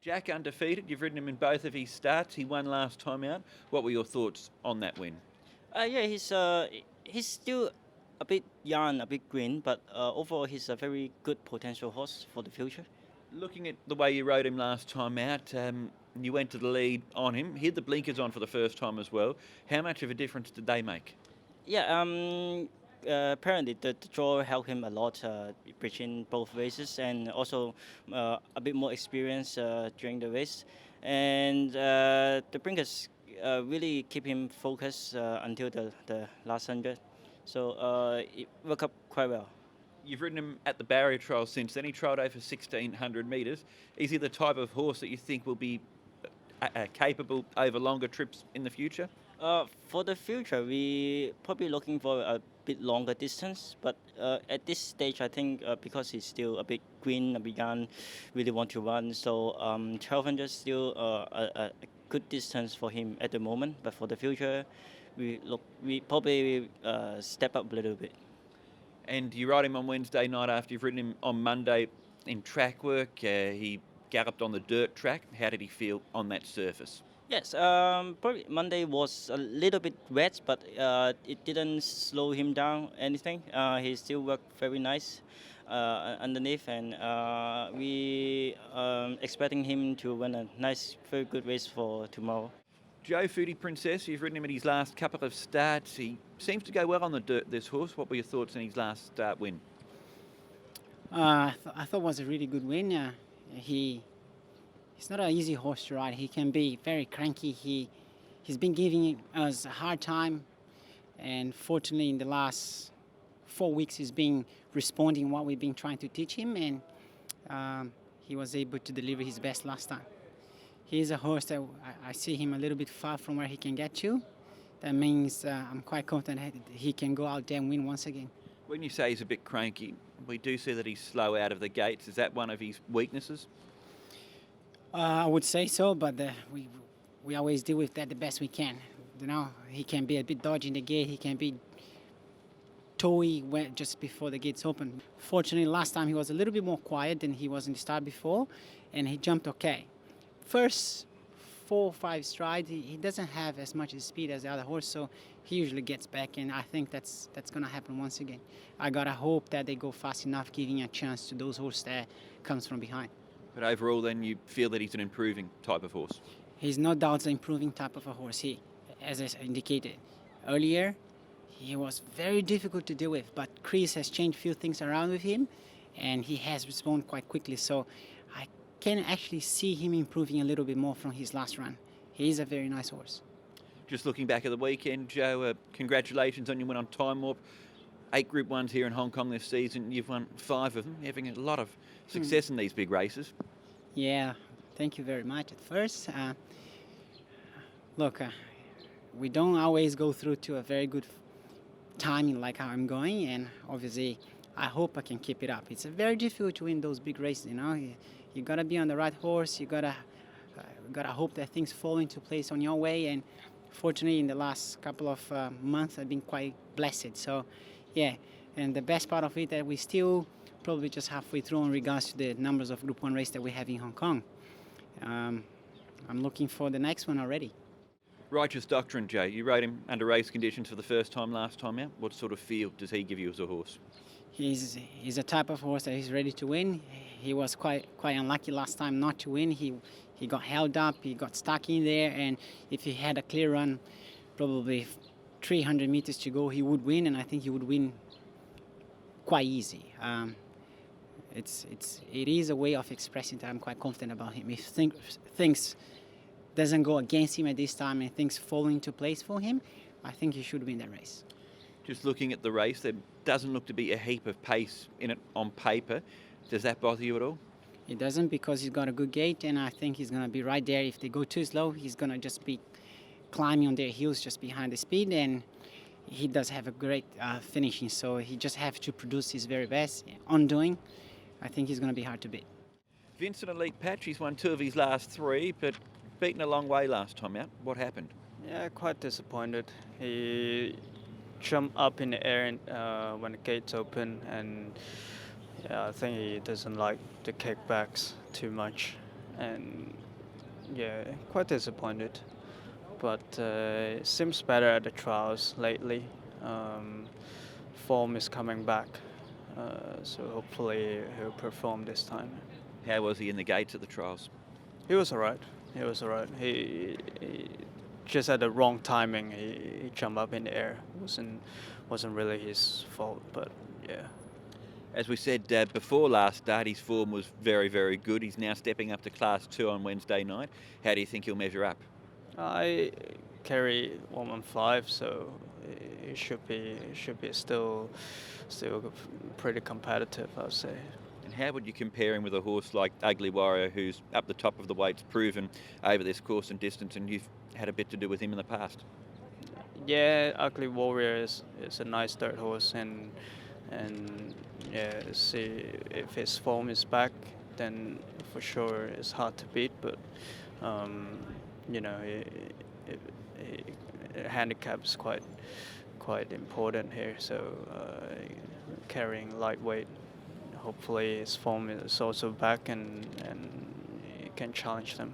Jack undefeated. You've ridden him in both of his starts. He won last time out. What were your thoughts on that win? Yeah, he's still a bit young, a bit green, but overall he's a very good potential horse for the future. Looking at the way you rode him last time out, you went to the lead on him. He had the blinkers on for the first time as well. How much of a difference did they make? Yeah, apparently the draw helped him a lot bridging both races, and also a bit more experience during the race. And the Brinkers really keep him focused until the last 100. So it worked out quite well. You've ridden him at the barrier trial since then. He trialled over 1,600 metres. Is he the type of horse that you think will be capable over longer trips in the future? For the future, we probably looking for a bit longer distance, but at this stage, I think because he's still a bit green, a bit young, really want to run. So 1,200 is still a good distance for him at the moment. But for the future, we probably step up a little bit. And you ride him on Wednesday night after you've ridden him on Monday in track work. He galloped on the dirt track. How did he feel on that surface? Yes, probably Monday was a little bit wet, but it didn't slow him down anything. He still worked very nice underneath, and we expecting him to win a nice, very good race for tomorrow. Geoffrey Princess, you've ridden him at his last couple of starts. He seems to go well on the dirt, this horse. What were your thoughts on his last start win? I thought it was a really good win. He's not an easy horse to ride. He can be very cranky. He's been giving us a hard time, and fortunately, in the last 4 weeks, he's been responding what we've been trying to teach him, and he was able to deliver his best last time. He's a horse that I see him a little bit far from where he can get to. That means I'm quite confident he can go out there and win once again. When you say he's a bit cranky, we do see that he's slow out of the gates. Is that one of his weaknesses? I would say so, but we always deal with that the best we can. You know, he can be a bit dodgy in the gate. He can be toey just before the gates open. Fortunately, last time he was a little bit more quiet than he was in the start before, and he jumped okay. First 4 or 5 strides, he doesn't have as much speed as the other horse, so he usually gets back, and I think that's going to happen once again. I got to hope that they go fast enough, giving a chance to those horses that comes from behind. But overall, then, you feel that he's an improving type of horse? He's no doubt an improving type of a horse. He, as I indicated earlier, he was very difficult to deal with, but Chris has changed a few things around with him, and he has responded quite quickly. So I can actually see him improving a little bit more from his last run. He is a very nice horse. Just looking back at the weekend, Joe, congratulations on your win on Time Warp. 8 Group 1s here in Hong Kong this season. You've won 5 of them, having a lot of success in these big races. Yeah, thank you very much. At first, look, we don't always go through to a very good timing like how I'm going, and obviously I hope I can keep it up. It's very difficult to win those big races, you know. You gotta be on the right horse. You gotta hope that things fall into place on your way. And fortunately, in the last couple of months, I've been quite blessed. So, yeah. And the best part of it that we still probably just halfway through in regards to the numbers of Group 1 race that we have in Hong Kong. I'm looking for the next one already. Righteous Doctrine, Joe. You rode him under race conditions for the first time last time out. What sort of feel does he give you as a horse? He's a type of horse that is ready to win. He was quite unlucky last time not to win. He got held up, he got stuck in there, and if he had a clear run, probably 300 meters to go, he would win, and I think he would win quite easy. It is a way of expressing that I'm quite confident about him. If things doesn't go against him at this time and things fall into place for him, I think he should win the race. Just looking at the race, there doesn't look to be a heap of pace in it on paper. Does that bother you at all? It doesn't, because he's got a good gait, and I think he's going to be right there. If they go too slow, he's going to just be climbing on their heels just behind the speed, and he does have a great finishing, so he just has to produce his very best. On doing, I think he's going to be hard to beat. Vincent Elite Patch, he's won 2 of his last 3, but beaten a long way last time out. What happened? Yeah, quite disappointed. He jumped up in the air when the gates open, and yeah, I think he doesn't like the kickbacks too much. and yeah, quite disappointed. But it seems better at the trials lately. Form is coming back, so hopefully he'll perform this time. How was he in the gates at the trials? He was alright. He was alright. He just at the wrong timing. He jumped up in the air. Wasn't really his fault, but yeah. As we said before last start, his form was very, very good. He's now stepping up to Class 2 on Wednesday night. How do you think he'll measure up? I carry 115, so it should be still pretty competitive, I'd say. And how would you compare him with a horse like Ugly Warrior, who's up the top of the weights, proven over this course and distance, and you've had a bit to do with him in the past? Yeah, Ugly Warrior is a nice third horse, and yeah, see if his form is back, then for sure it's hard to beat. But you know, handicap is quite important here. So carrying lightweight, hopefully his form is also back and he can challenge them.